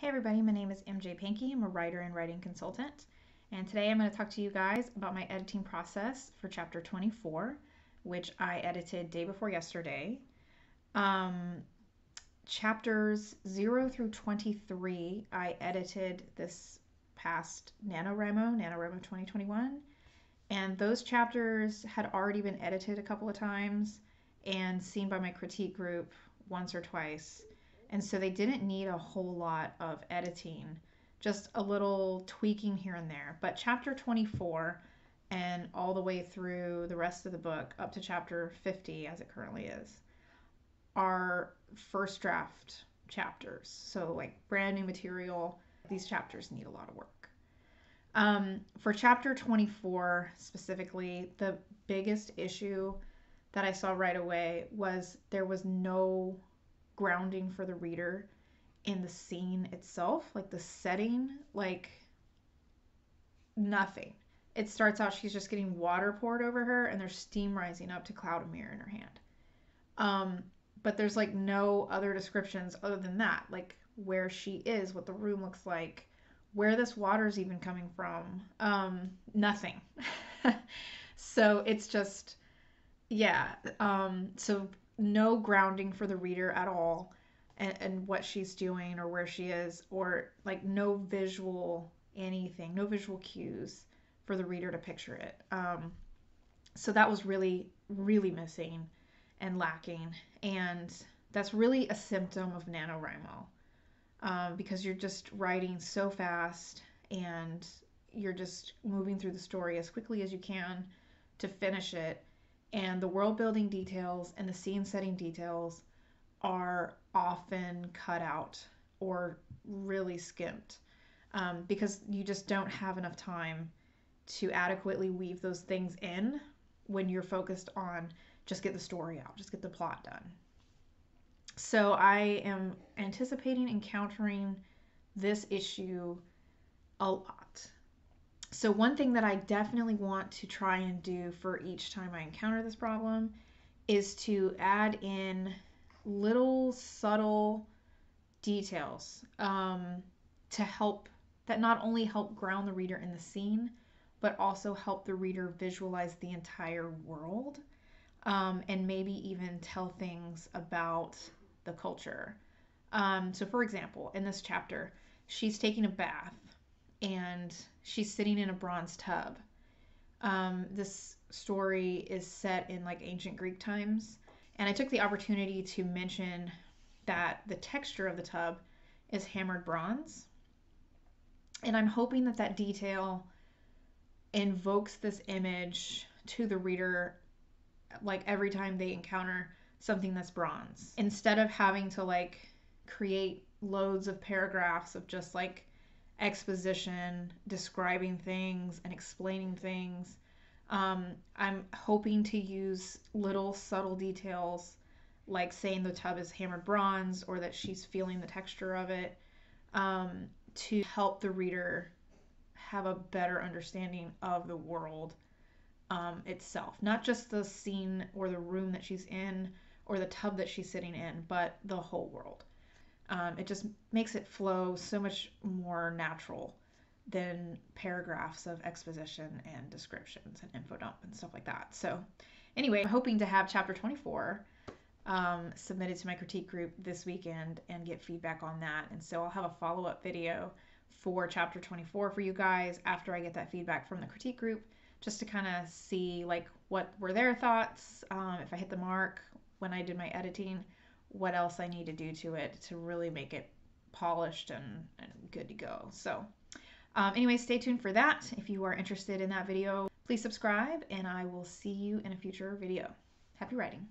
Hey everybody, my name is MJ Pankey. I'm a writer and writing consultant. And today I'm going to talk to you guys about my editing process for chapter 24, which I edited day before yesterday. Chapters 0 through 23, I edited this past NaNoWriMo 2021. And those chapters had already been edited a couple of times and seen by my critique group once or twice. And so they didn't need a whole lot of editing, just a little tweaking here and there. But chapter 24 and all the way through the rest of the book up to chapter 50 as it currently is are first draft chapters. So like brand new material. These chapters need a lot of work. For chapter 24 specifically, the biggest issue that I saw right away was there was no grounding for the reader in the scene itself, like the setting, like nothing. It starts out, she's just getting water poured over her and there's steam rising up to cloud a mirror in her hand. But there's like no other descriptions other than that, like where she is, what the room looks like, where this water's even coming from. Nothing. So it's just, yeah. So no grounding for the reader at all, and what she's doing or where she is, or like no visual anything, no visual cues for the reader to picture it. So that was really, really missing and lacking. And that's really a symptom of NaNoWriMo, because you're just writing so fast and you're just moving through the story as quickly as you can to finish it. And the world building details and the scene setting details are often cut out or really skimped, because you just don't have enough time to adequately weave those things in when you're focused on just get the story out, just get the plot done. So I am anticipating encountering this issue a lot. So one thing that I definitely want to try and do for each time I encounter this problem is to add in little subtle details, to help, that not only help ground the reader in the scene, but also help the reader visualize the entire world, and maybe even tell things about the culture. So for example, in this chapter, she's taking a bath and she's sitting in a bronze tub. This story is set in like ancient Greek times, and I took the opportunity to mention that the texture of the tub is hammered bronze, and I'm hoping that that detail invokes this image to the reader like every time they encounter something that's bronze, instead of having to like create loads of paragraphs of just like exposition describing things and explaining things. I'm hoping to use little subtle details like saying the tub is hammered bronze or that she's feeling the texture of it, to help the reader have a better understanding of the world itself, not just the scene or the room that she's in or the tub that she's sitting in, but the whole world. It just makes it flow so much more natural than paragraphs of exposition and descriptions and info dump and stuff like that. So anyway, I'm hoping to have chapter 24 submitted to my critique group this weekend and get feedback on that. And so I'll have a follow-up video for chapter 24 for you guys after I get that feedback from the critique group, just to kind of see like what were their thoughts, if I hit the mark when I did my editing, what else I need to do to it to really make it polished and good to go. So anyway, stay tuned for that. If you are interested in that video, please subscribe, and I will see you in a future video. Happy writing.